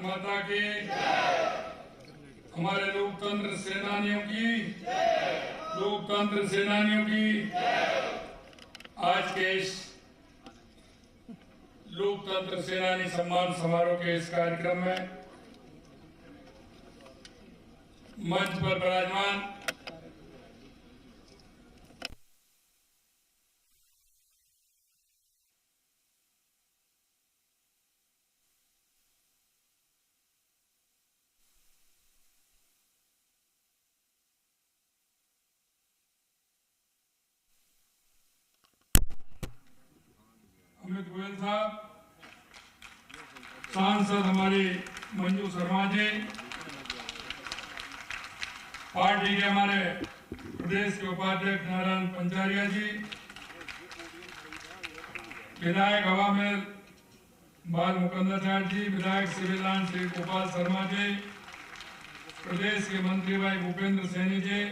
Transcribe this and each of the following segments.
माता की, हमारे लोकतंत्र सेनानियों की, लोकतंत्र सेनानियों की। आज के इस लोकतंत्र सेनानी सम्मान समारोह के इस कार्यक्रम में मंच पर विराजमान अमित गोयल साहब, सांसद हमारे मंजू शर्मा जी, पार्टी के हमारे प्रदेश के उपाध्यक्ष नारायण पंचारिया जी, विधायक हवामेल बाल मुकुंदाचार्य जी, विधायक सिविल लाइन श्री गोपाल शर्मा जी, प्रदेश के मंत्री भाई भूपेंद्र सैनी जी,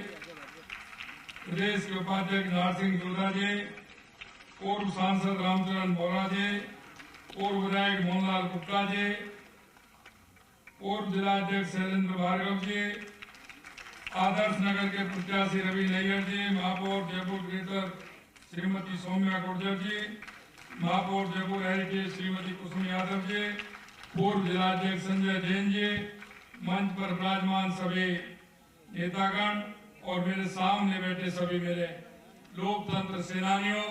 प्रदेश के उपाध्यक्ष नारसिंह दुर्गा जी, पूर्व सांसद रामचरण बोरा जी, पूर्व विधायक मोहनलाल गुप्ता जी, पूर्व जिलाध्यक्ष शैलेंद्र भार्गव जी, आदर्श नगर के प्रत्याशी रवि नैयर जी, महापौर जयपुर ग्रेटर श्रीमती सौम्या गुर्जर जी, महापौर जयपुर हेरिटेज श्रीमती कुसुम यादव जी, पूर्व जिलाध्यक्ष संजय जैन जी, मंच पर विराजमान सभी नेतागण और मेरे सामने बैठे सभी मेरे लोकतंत्र सेनानियों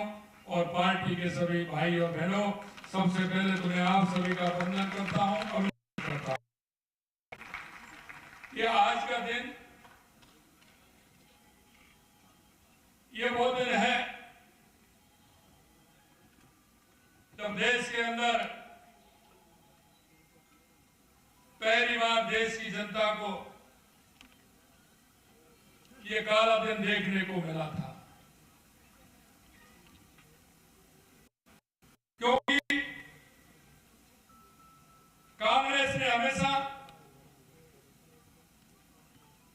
और पार्टी के सभी भाई और बहनों, सबसे पहले तो मैं आप सभी का वंदन करता हूं, अभिनंदन करता हूं। ये आज का दिन, ये वो दिन है जब देश के अंदर पहली बार देश की जनता को ये काला दिन देखने को मिला था, क्योंकि कांग्रेस ने हमेशा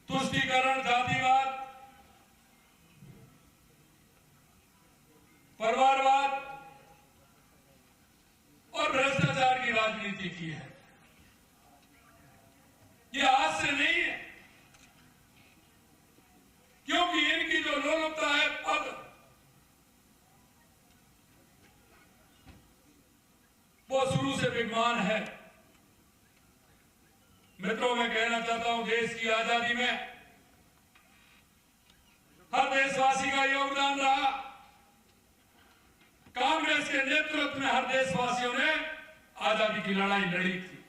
तुष्टीकरण, जातिवाद, परिवारवाद और भ्रष्टाचार की राजनीति की है। ये आज से नहीं है, क्योंकि इनकी जो लोलुपता है पद, वो शुरू से विद्यमान है। मित्रों, मैं कहना चाहता हूं, देश की आजादी में हर देशवासी का योगदान रहा। कांग्रेस के नेतृत्व में हर देशवासियों ने आजादी की लड़ाई लड़ी थी,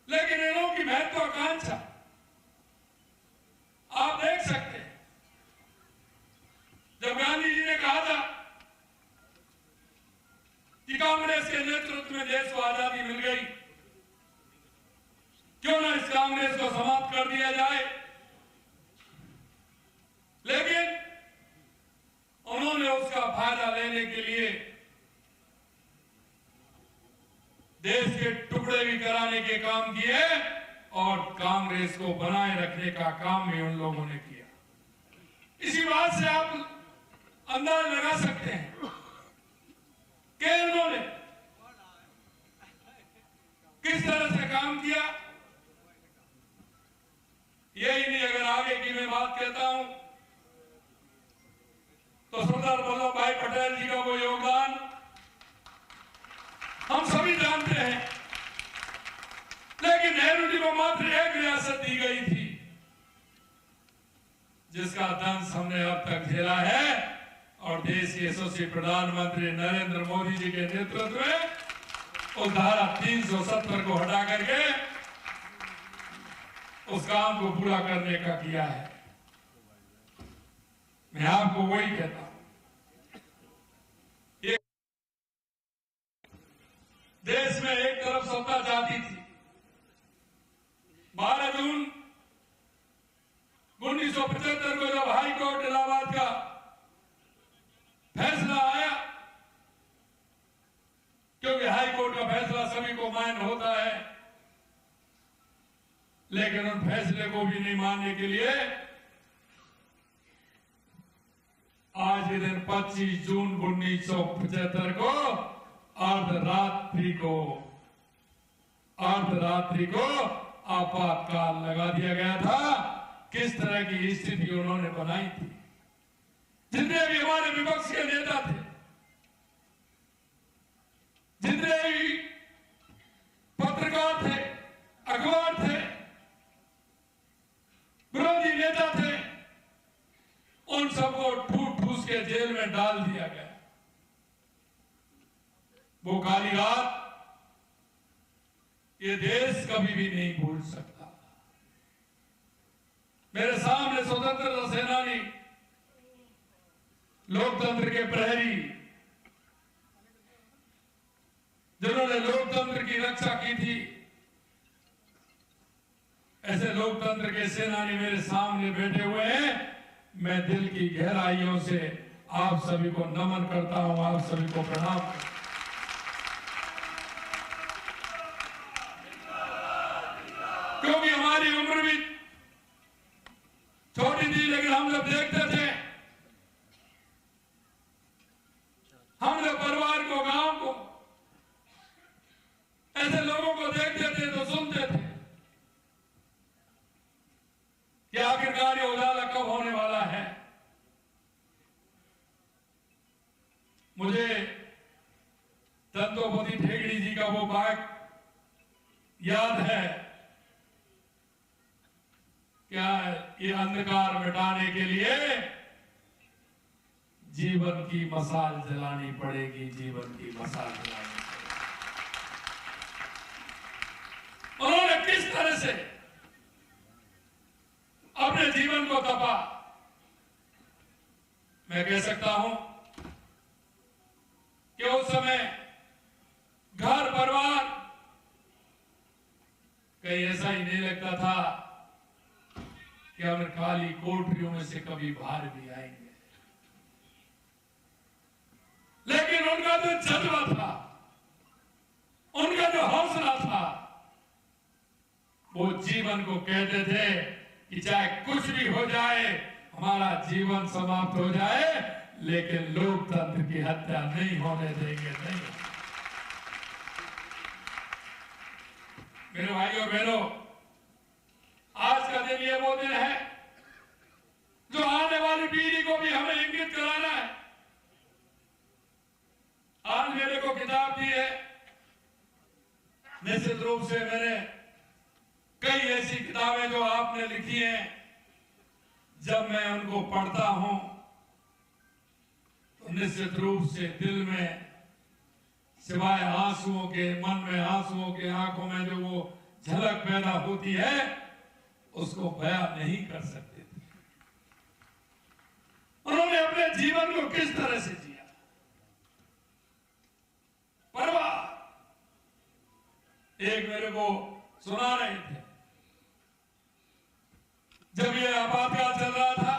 लेकिन इन्हों की महत्वाकांक्षा आप देख सकते हैं। जब गांधी जी ने कहा था कि कांग्रेस के नेतृत्व में देश को आजादी मिल गई, क्यों ना इस कांग्रेस को समाप्त कर दिया जाए, लेकिन उन्होंने उसका फायदा लेने के लिए देश के टुकड़े भी कराने के काम किए और कांग्रेस को बनाए रखने का काम भी उन लोगों ने किया। इसी बात से आप अंदाज लगा सकते हैं कि उन्होंने किस तरह से काम किया। यही नहीं, अगर आगे की मैं बात कहता हूं तो सरदार वल्लभ भाई पटेल जी का वो योगदान हम सभी जानते हैं, लेकिन नेहरू जी को मात्र एक रियासत दी गई थी, जिसका दंश हमने अब तक झेला है। और देश के यशस्वी प्रधानमंत्री नरेंद्र मोदी जी के नेतृत्व में उस धारा 370 को हटा करके उस काम को पूरा करने का किया है। मैं आपको वही कहता हूं, देश में एक तरफ सत्ता जाती थी। 12 जून 1975 को जब हाई कोर्ट इलाहाबाद का फैसला आया, क्योंकि हाई कोर्ट का फैसला सभी को मान्य होता है, लेकिन उन फैसले को भी नहीं मानने के लिए आज के दिन 25 जून 1975 को अर्धरात्रि को मध्यरात्रि को आपातकाल लगा दिया गया था। किस तरह की स्थिति उन्होंने बनाई थी। जितने भी हमारे विपक्ष के नेता थे, जितने भी पत्रकार थे, अखबार थे, विरोधी नेता थे, उन सबको ठूस ठूस के जेल में डाल दिया गया। वो काली रात ये देश कभी भी नहीं भूल सकता। मेरे सामने स्वतंत्रता सेनानी, लोकतंत्र के प्रहरी, जिन्होंने लोकतंत्र की रक्षा की थी, ऐसे लोकतंत्र के सेनानी मेरे सामने बैठे हुए हैं। मैं दिल की गहराइयों से आप सभी को नमन करता हूं, आप सभी को प्रणाम करता हूं। क्योंकि हमारी उम्र भी छोटी थी, लेकिन हम जब देखते थे, हम जब परिवार को, गांव को, ऐसे लोगों को देखते थे तो सुनते थे कि आखिरकार ये उजाला कब होने वाला है। मुझे दत्तोपंत ठेंगड़ी जी का वो वाक्य याद है, क्या ये अंधकार मिटाने के लिए जीवन की मशाल जलानी पड़ेगी, जीवन की मशाल जलानी पड़ेगी। उन्होंने किस तरह से अपने जीवन को तपा। मैं कह सकता हूं कि उस समय घर परिवार कहीं ऐसा ही नहीं लगता था कि हम खाली कोठरियों में से कभी बाहर भी आएंगे। लेकिन उनका जो जज्बा था, उनका जो हौसला था, वो जीवन को कहते थे कि चाहे कुछ भी हो जाए, हमारा जीवन समाप्त हो जाए, लेकिन लोकतंत्र की हत्या नहीं होने देंगे। नहीं। मेरे भाइयों बहनों, आज का दिन ये वो दिन है जो आने वाली पीढ़ी को भी हमें इंगित कराना है। आज मेरे को किताब दी है, निश्चित रूप से मैंने कई ऐसी किताबें जो आपने लिखी हैं, जब मैं उनको पढ़ता हूं तो निश्चित रूप से दिल में सिवाय आंसुओं के, मन में आंसुओं के, आंखों में जो वो झलक पैदा होती है, उसको बयां नहीं कर सकते थे। उन्होंने अपने जीवन को किस तरह से जिया। परिवार एक मेरे को सुना रहे थे, जब ये आपातकाल चल रहा था,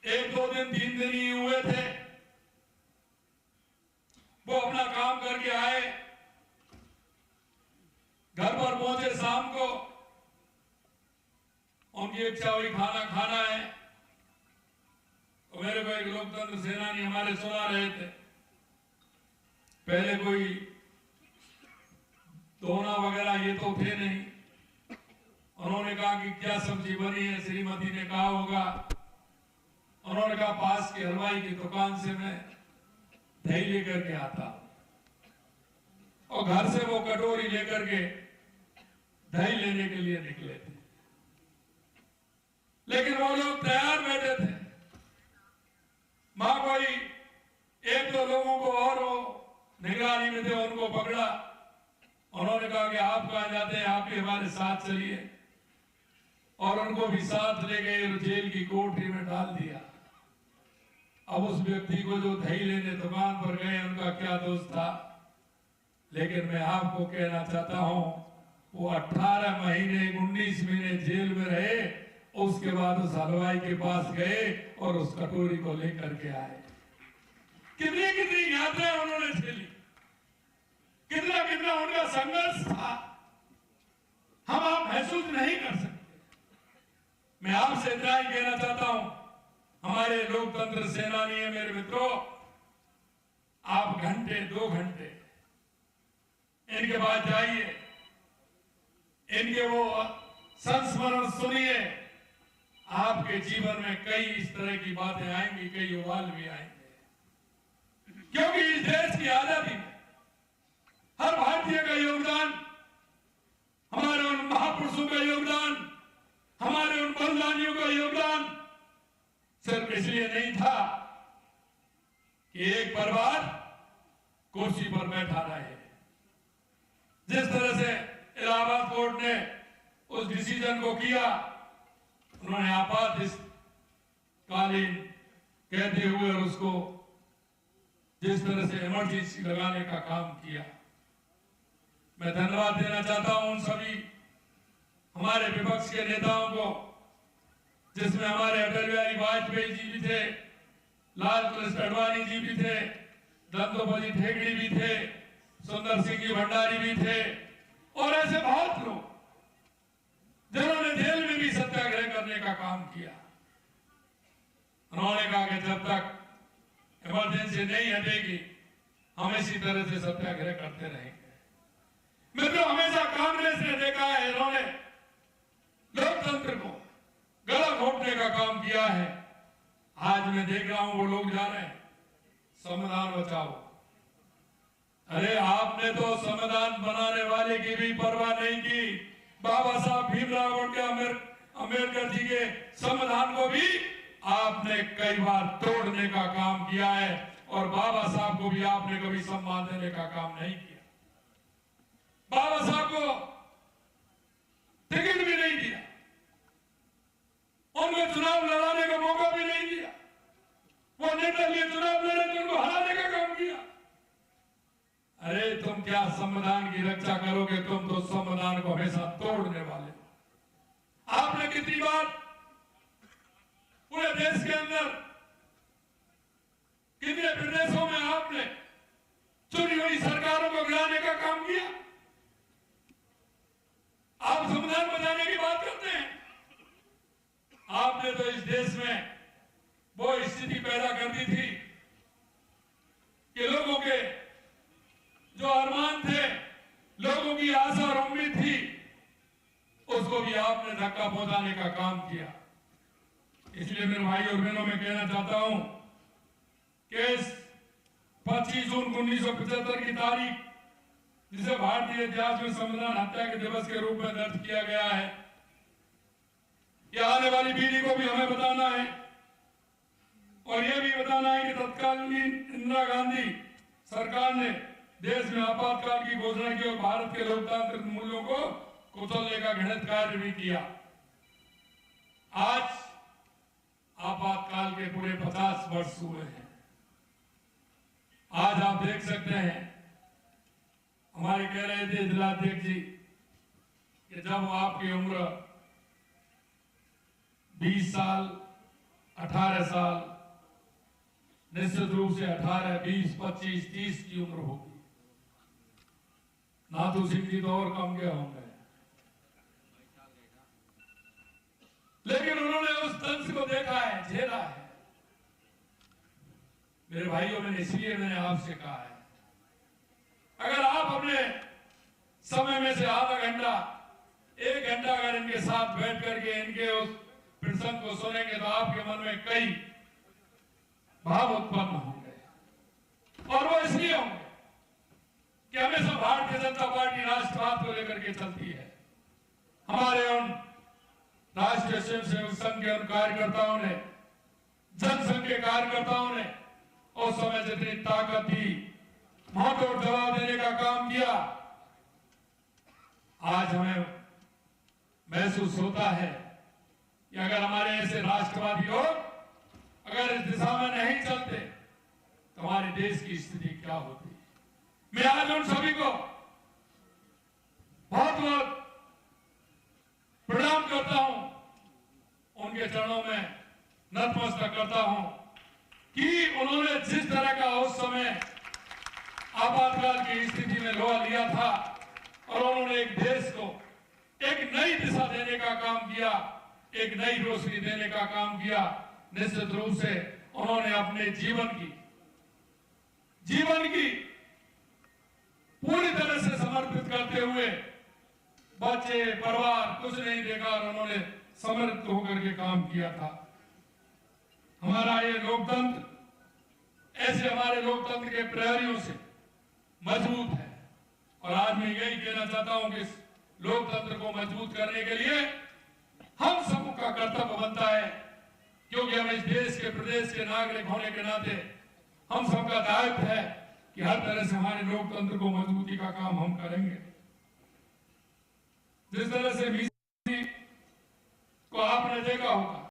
1-2 दिन 3 दिन ही हुए थे, वो अपना काम करके आए, घर पर पहुंचे शाम को, उनकी इच्छा हुई खाना खाना है, तो मेरे को एक लोकतंत्र सेनानी हमारे सुना रहे थे। पहले कोई दोना वगैरह ये तो थे नहीं। उन्होंने कहा कि क्या सब्जी बनी है, श्रीमती ने कहा होगा। उन्होंने कहा पास के हलवाई की दुकान से मैं दही लेकर के आता, और घर से वो कटोरी लेकर के दही लेने के लिए निकले थे। लेकिन वो लोग तैयार बैठे थे। मां कोई 1-2 लोगों को और वो निगरानी में थे, उनको पकड़ा। उन्होंने कहा कि आप कहां जाते हैं, आप भी हमारे साथ चलिए, और उनको भी साथ ले गए और जेल की कोठरी में डाल दिया। अब उस व्यक्ति को जो दही लेने दुकान पर गए, उनका क्या दोष था। लेकिन मैं आपको कहना चाहता हूं, वो 18 महीने 19 महीने जेल में रहे, उसके बाद उस हलवाई के पास गए और उस कटोरी को लेकर के आए। कितनी कितनी यात्राएं उन्होंने झेली, कितना कितना उनका संघर्ष था, हम आप महसूस नहीं कर सकते। मैं आपसे इतना ही कहना चाहता हूं, हमारे लोकतंत्र सेनानी है मेरे मित्रों, आप घंटे 2 घंटे इनके पास जाइए, इनके वो संस्मरण सुनिए, आपके जीवन में कई इस तरह की बातें आएंगी, कई उबाल भी आएंगे। क्योंकि इस देश की आजादी में हर भारतीय का योगदान, हमारे उन महापुरुषों का योगदान, हमारे उन बलिदानियों का योगदान सिर्फ इसलिए नहीं था कि एक परिवार कुर्सी पर बैठा रहे। जिस तरह से इलाहाबाद कोर्ट ने उस डिसीजन को किया, उन्होंने आपातकालीन कहते हुए और उसको जिस तरह से इमरजेंसी लगाने का काम किया, मैं धन्यवाद देना चाहता हूं उन सभी हमारे विपक्ष के नेताओं को, जिसमें हमारे अटल बिहारी वाजपेयी जी भी थे, लाल कृष्ण आडवाणी जी भी थे, दत्तोपंत ठेकड़ी भी थे, सुंदर सिंह जी भंडारी भी थे और ऐसे बहुत लोग जिन्होंने जेल में भी सत्याग्रह करने का काम किया। उन्होंने कहा कि जब तक इमरजेंसी नहीं हटेगी हम इसी तरह से सत्याग्रह करते रहेंगे। मैं तो हमेशा कांग्रेस ने देखा है, इन्होंने लोकतंत्र को गला घोटने का काम किया है। आज मैं देख रहा हूं वो लोग जा रहे हैं संविधान बचाओ। अरे आपने तो संविधान बनाने वाले की भी परवाह नहीं की। बाबा साहब भीमराव अम्बेडकर जी के संविधान को भी आपने कई बार तोड़ने का काम किया है और बाबा साहब को भी आपने कभी सम्मान देने का काम नहीं किया। बाबा साहब को टिकट भी नहीं दिया, उनको चुनाव लड़ाने का मौका भी नहीं दिया। वो नेता लिए चुनाव लड़े तो उनको हराने का काम किया। अरे तुम क्या संविधान की रक्षा करोगे? तुम तो संविधान को हमेशा तोड़ने वाले हो। आपने कितनी बार पूरे देश के अंदर कितने प्रदेशों में आपने चुनी हुई सरकारों को गिराने का काम किया। आप संविधान बचाने की बात करते हैं। आपने तो इस देश में वो स्थिति पैदा कर दी थी कि लोगों के जो अरमान थे, लोगों की आशा और उम्मीद थी, उसको भी आपने धक्का पहुंचाने का काम किया। इसलिए मेरे भाई और बहनों में कहना चाहता हूं कि 25 जून 1975 की तारीख, जिसे भारतीय इतिहास में संविधान हत्या के दिवस के रूप में दर्ज किया गया है, यह आने वाली पीढ़ी को भी हमें बताना है और यह भी बताना है कि तत्कालीन इंदिरा गांधी सरकार ने देश में आपातकाल की घोषणा की और भारत के लोकतांत्रिक मूल्यों को कुचलने का घृणित कार्य भी किया। आज आपातकाल के पूरे 50 वर्ष हुए हैं। आज आप देख सकते हैं, हमारे कह रहे थे जिलाध्यक्ष जी कि जब आपकी उम्र 20 साल 18 साल, निश्चित रूप से 18, 20, 25, 30 की उम्र होगी। नाथू सिंह जी तो और कम के होंगे, लेकिन उन्होंने उस दंश को देखा है, झेला है। मेरे भाइयों में इसलिए मैंने आपसे कहा है, अगर आप अपने समय में से आधा घंटा 1 घंटा अगर इनके साथ बैठ करके इनके उस प्रसंग को सुनेंगे तो आपके मन में कई भाव उत्पन्न होंगे। और वो इसलिए होंगे कि हमेशा भारतीय जनता पार्टी राष्ट्रवाद को लेकर के चलती है। हमारे उन राष्ट्रीय स्वयंसेवक संघ के उन कार्यकर्ताओं ने, जनसंघ के कार्यकर्ताओं ने उस समय जितनी ताकत थी, मुंहतोड़ जवाब देने का काम किया, आज हमें महसूस होता है कि अगर हमारे ऐसे राष्ट्रवादी लोग अगर इस दिशा में नहीं चलते तो हमारे देश की स्थिति क्या होती। मैं आज उन सभी को बहुत बहुत प्रणाम करता हूं, उनके चरणों में नतमस्तक करता हूं कि उन्होंने जिस तरह का उस समय आपातकाल की स्थिति में लोहा लिया था और उन्होंने एक देश को एक नई दिशा देने का काम किया, एक नई रोशनी देने का काम किया। निश्चित रूप से उन्होंने अपने जीवन की पूरी तरह से समर्पित हुए बच्चे परिवार कुछ नहीं देखा और उन्होंने समर्पित होकर के काम किया था। हमारा ये लोकतंत्र ऐसे हमारे लोकतंत्र के प्रहरियों से मजबूत है और आज मैं यही कहना चाहता हूं कि इस लोकतंत्र को मजबूत करने के लिए हम सबका कर्तव्य बनता है, क्योंकि हम इस देश के प्रदेश के नागरिक होने के नाते हम सबका दायित्व है कि हर तरह से हमारे लोकतंत्र को मजबूती का काम हम करेंगे। जिस तरह से मीडिया को आपने देखा होगा